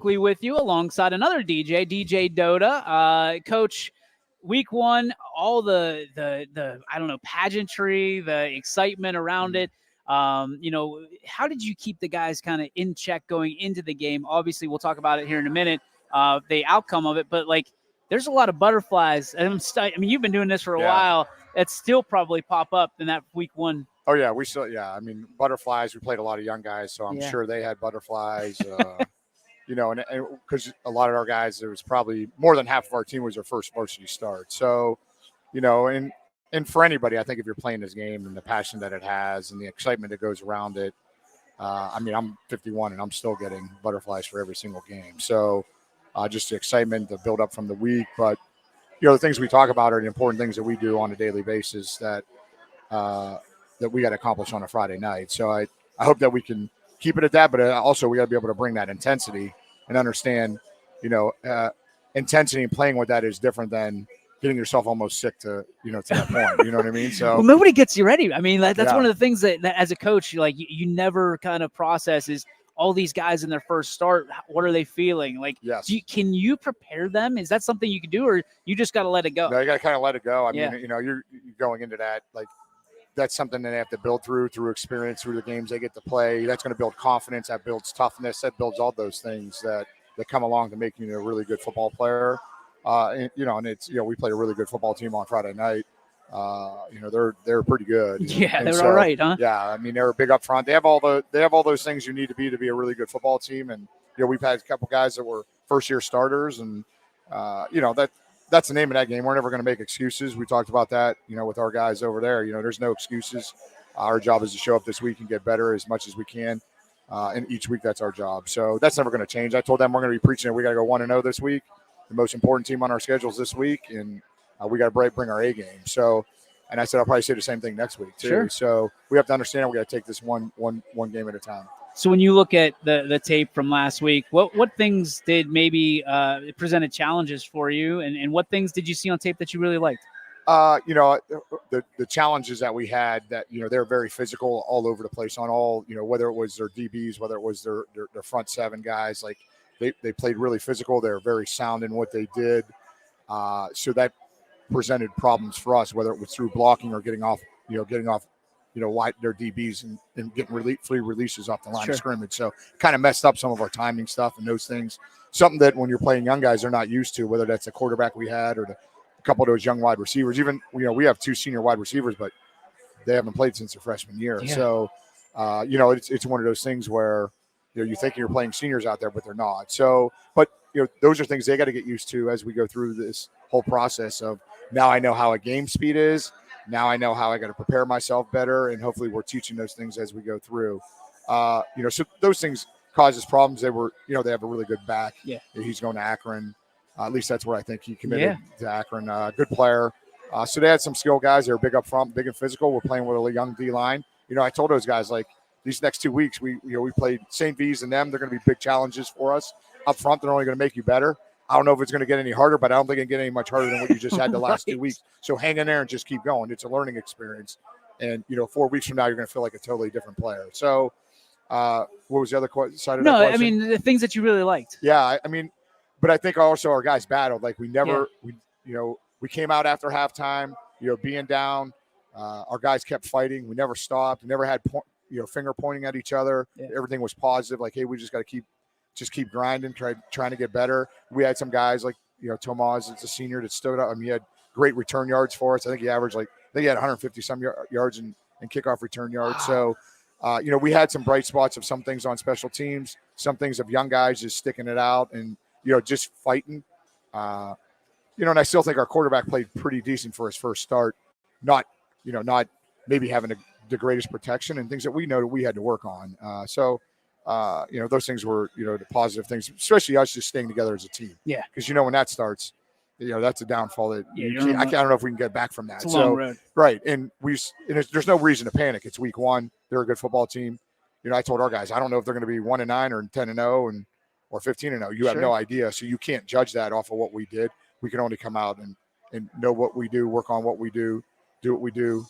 with you alongside another DJ Dota. Coach, week one, all the I don't know, pageantry, the excitement around it. How did you keep the guys kind of in check going into the game? Obviously, we'll talk about it here in a minute, the outcome of it, but there's a lot of butterflies. And you've been doing this for a while. That still probably pop up in that week one. Oh yeah, butterflies. We played a lot of young guys, so I'm sure they had butterflies. And because a lot of our guys, there was probably more than half of our team was their first varsity start. So, and for anybody, I think if you're playing this game and the passion that it has and the excitement that goes around it, I'm 51 and I'm still getting butterflies for every single game. So, just the excitement, the build up from the week, but the things we talk about are the important things that we do on a daily basis that we got to accomplish on a Friday night. So I hope that we can keep it at that, but also we got to be able to bring that intensity and understand, intensity and playing with that is different than getting yourself almost sick to that point. You know what I mean? So well, nobody gets you ready. I mean, that's one of the things that as a coach, you never kind of process is all these guys in their first start. What are they feeling? Yes. Can you prepare them? Is that something you can do, or you just got to let it go? No, you got to kind of let it go. I mean, you're going into that, that's something that they have to build through experience, through the games they get to play. That's going to build confidence. That builds toughness. That builds all those things that come along to making you a really good football player. And it's, we played a really good football team on Friday night. They're pretty good. Yeah, they're all right, huh? Yeah, I mean, they're big up front. They have all those things you need to be a really good football team. And we've had a couple guys that were first year starters, and that's the name of that game. We're never going to make excuses. We talked about that, with our guys over there. There's no excuses. Our job is to show up this week and get better as much as we can. And each week, that's our job. So that's never going to change. I told them we're going to be preaching that we got to go 1-0 this week. The most important team on our schedules this week, and we got to bring our A game. So, and I said I'll probably say the same thing next week too. Sure. So we have to understand we got to take this one game at a time. So when you look at the tape from last week, what things did maybe presented challenges for you, and what things did you see on tape that you really liked? The challenges that we had that, they're very physical all over the place on all, whether it was their DBs, whether it was their front seven guys, they played really physical. They're very sound in what they did. So that presented problems for us, whether it was through blocking or getting off wide their DBs and getting free releases off the line of scrimmage. So kind of messed up some of our timing stuff and those things. Something that when you're playing young guys, they're not used to, whether that's the quarterback we had or a couple of those young wide receivers. Even, we have 2 senior wide receivers, but they haven't played since their freshman year. Yeah. So, it's one of those things where, you think you're playing seniors out there, but they're not. So, but, those are things they got to get used to as we go through this whole process of, now I know how a game speed is. Now I know how I got to prepare myself better, and hopefully we're teaching those things as we go through. So those things causes problems. They were, they have a really good back. Yeah. He's going to Akron. At least that's where I think he committed to Akron. Good player. So they had some skill guys. They were big up front, big and physical. We're playing with a young D line. I told those guys, these next 2 weeks, we played St. V's and them. They're going to be big challenges for us up front. They're only going to make you better. I don't know if it's going to get any harder, but I don't think it can get any much harder than what you just had the last 2 weeks. So hang in there and just keep going. It's a learning experience. And, 4 weeks from now, you're going to feel like a totally different player. So what was the other side of that question? I mean, the things that you really liked. Yeah, but I think also our guys battled. We came out after halftime, being down. Our guys kept fighting. We never stopped. We never had, finger pointing at each other. Yeah. Everything was positive. Hey, we just got to keep grinding, trying to get better. We had some guys Tomas is a senior that stood up. He had great return yards for us. I think he averaged he had 150 some yards in kickoff return yards. Wow. So, we had some bright spots of some things on special teams, some things of young guys just sticking it out and, just fighting. And I still think our quarterback played pretty decent for his first start. Not maybe having the greatest protection and things that we know that we had to work on. Those things were, the positive things, especially us just staying together as a team. Yeah. Because, when that starts, that's a downfall that I don't know if we can get back from that. It's a long road. Right. And there's no reason to panic. It's week 1. They're a good football team. I told our guys, I don't know if they're going to be 1-9 or 10-0 or 15-0. You have no idea. So you can't judge that off of what we did. We can only come out and know what we do, work on what we do what we do,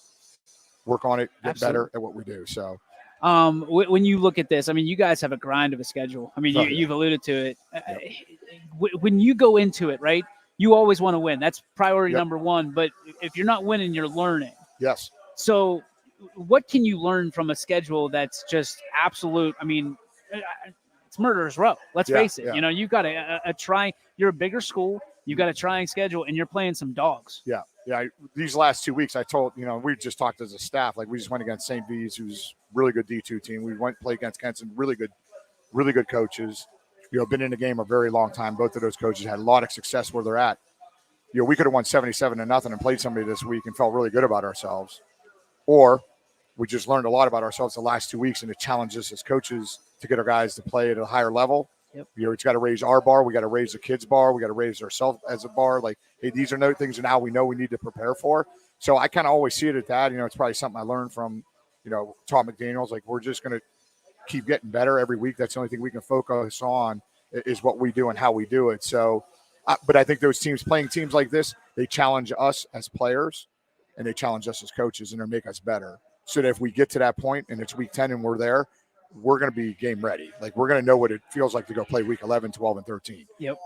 work on it, get better at what we do. So When you look at this, I mean, you guys have a grind of a schedule. I mean, Oh, yeah. you've alluded to it. Yep. When you go into it, right, you always want to win. That's priority Yep. number one. But if you're not winning, you're learning. Yes. So, what can you learn from a schedule that's just absolute? I mean, it's murderer's row. Let's Yeah, face it. yeah. You know, you've got a try. You're a bigger school. You've got a trying schedule, and you're playing some dogs. Yeah. Yeah. These last 2 weeks, I told, we just talked as a staff. Like, we just went against St. V's, who's really good D2 team. We went play against Kenton, really good coaches. Been in the game a very long time. Both of those coaches had a lot of success where they're at. We could have won 77-0 and played somebody this week and felt really good about ourselves. Or we just learned a lot about ourselves the last 2 weeks, and it challenged us as coaches to get our guys to play at a higher level. Yep. It's got to raise our bar. We got to raise the kids' bar. We got to raise ourselves as a bar. Like, hey, these are no things now we know we need to prepare for. So I kind of always see it at that. It's probably something I learned from, Tom McDaniels. Like, we're just going to keep getting better every week. That's the only thing we can focus on is what we do and how we do it. So, but I think those teams playing teams like this, they challenge us as players and they challenge us as coaches and they make us better. So that if we get to that point and it's week 10 and we're there, we're going to be game ready. Like, we're going to know what it feels like to go play week 11, 12, and 13. Yep.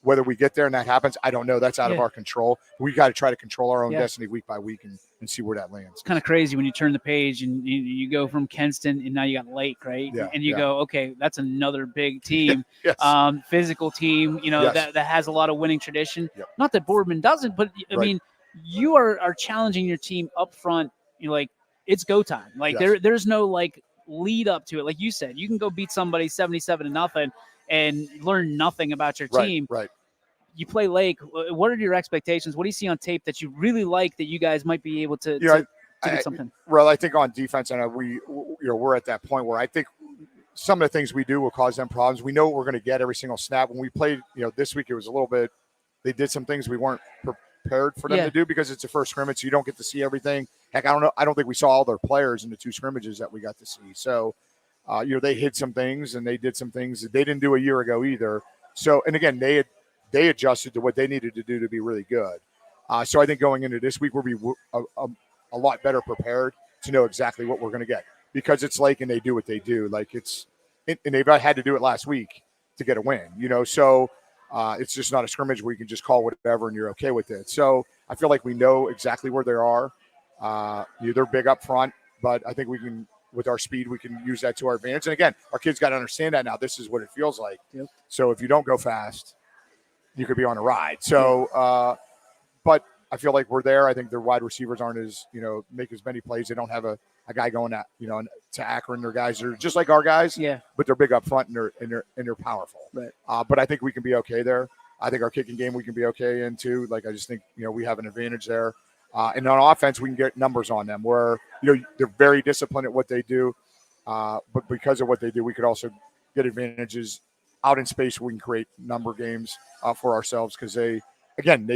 Whether we get there and that happens, I don't know. That's out of our control. We got to try to control our own destiny week by week and see where that lands. It's kind of crazy when you turn the page and you go from Kenston and now you got Lake, right? Yeah, and you go, okay, that's another big team, Yes. Physical team, that has a lot of winning tradition. Yep. Not that Boardman doesn't, but I mean, you are challenging your team up front. Like, it's go time. Like, there's no like lead up to it. Like you said, you can go beat somebody 77-0 and learn nothing about your team. Right. You play Lake. What are your expectations? What do you see on tape that you really like that you guys might be able to do something? Well, I think on defense, and we're at that point where I think some of the things we do will cause them problems. We know what we're going to get every single snap. When we played, this week, it was a little bit. They did some things we weren't prepared for them to do because it's a first scrimmage, so you don't get to see everything. Heck, I don't know. I don't think we saw all their players in the 2 scrimmages that we got to see. So, they hit some things and they did some things that they didn't do a year ago either. So, and again, they adjusted to what they needed to do to be really good. So I think going into this week, we'll be a lot better prepared to know exactly what we're going to get because it's Lake and they do what they do. Like, and they've had to do it last week to get a win, so it's just not a scrimmage where you can just call whatever and you're okay with it. So I feel like we know exactly where they are. They're big up front, but I think we can, with our speed, we can use that to our advantage. And again, our kids got to understand that now. This is what it feels like. Yep. So if you don't go fast, you could be on a ride. So, but I feel like we're there. I think their wide receivers aren't as, make as many plays. They don't have a guy going at, to Akron. Their guys are just like our guys, but they're big up front and they're powerful. Right. But I think we can be okay there. I think our kicking game we can be okay in too. Like, I just think, we have an advantage there. And on offense, we can get numbers on them where, they're very disciplined at what they do. But because of what they do, we could also get advantages out in space where we can create number games for ourselves because they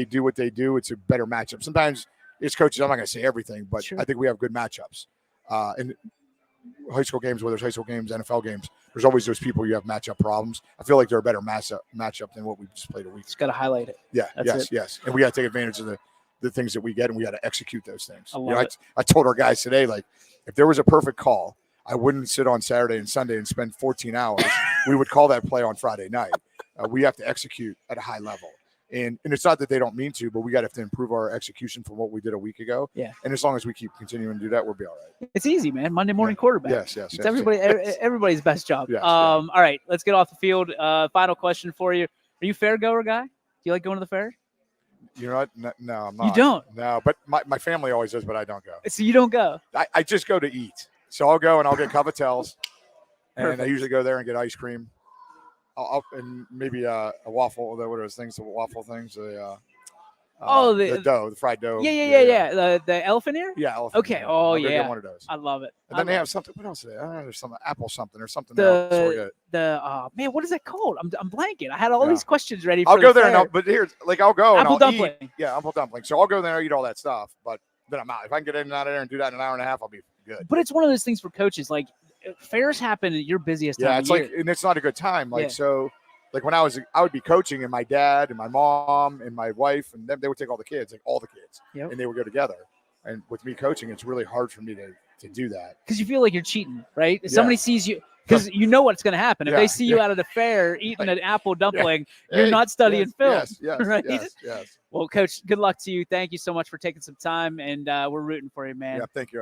do what they do. It's a better matchup. Sometimes as coaches, I'm not going to say everything, but I think we have good matchups. In high school games, whether it's high school games, NFL games, there's always those people you have matchup problems. I feel like they're a better matchup than what we just played a week. Just got to highlight it. Yeah, That's yes. And we got to take advantage of the things that we get, and we got to execute those things. I told our guys today, like, if there was a perfect call, I wouldn't sit on Saturday and Sunday and spend 14 hours. We would call that play on Friday night. We have to execute at a high level. And it's not that they don't mean to, but we got to have to improve our execution from what we did a week ago. Yeah. And as long as we keep continuing to do that, we'll be all right. It's easy, man. Monday morning quarterback. Yes. It's everybody's best job. Yes, All right, let's get off the field. Final question for you. Are you a fair goer guy? Do you like going to the fair? You know what? No, I'm not. You don't? No, but my family always does, but I don't go. So you don't go? I just go to eat. So I'll go and I'll get Covetels. And Perfect. I usually go there and get ice cream. And maybe a waffle. What are those things? The waffle things. The dough, the fried dough. Yeah. The elephant ear? Yeah. Elephant Okay. ear. Oh, I'll go yeah. get one of those. I love it. And then they have something. What else? There's some apple something or something else. Man, what is that called? I'm blanking. I had all these questions ready. I'll for go the there, fair. but here's I'll go apple and I'll dumpling. eat. Yeah, apple dumpling. So I'll go there and eat all that stuff, but then I'm out. If I can get in and out of there and do that in an hour and a half, I'll be good. But it's one of those things for coaches. Like, fairs happen at your busiest time. Yeah, it's of year. like, and it's not a good time. Like, so, like when I would be coaching, and my dad and my mom and my wife and them, they would take all the kids, and they would go together. And with me coaching, it's really hard for me to do that. Because you feel like you're cheating, right? If Yeah. somebody sees you, because you know what's going to happen. If Yeah, they see you yeah. out at a fair eating an apple dumpling, Yeah. you're Hey, not studying film, yes, right? yes. Well, Coach, good luck to you. Thank you so much for taking some time, and we're rooting for you, man. Yeah, thank you.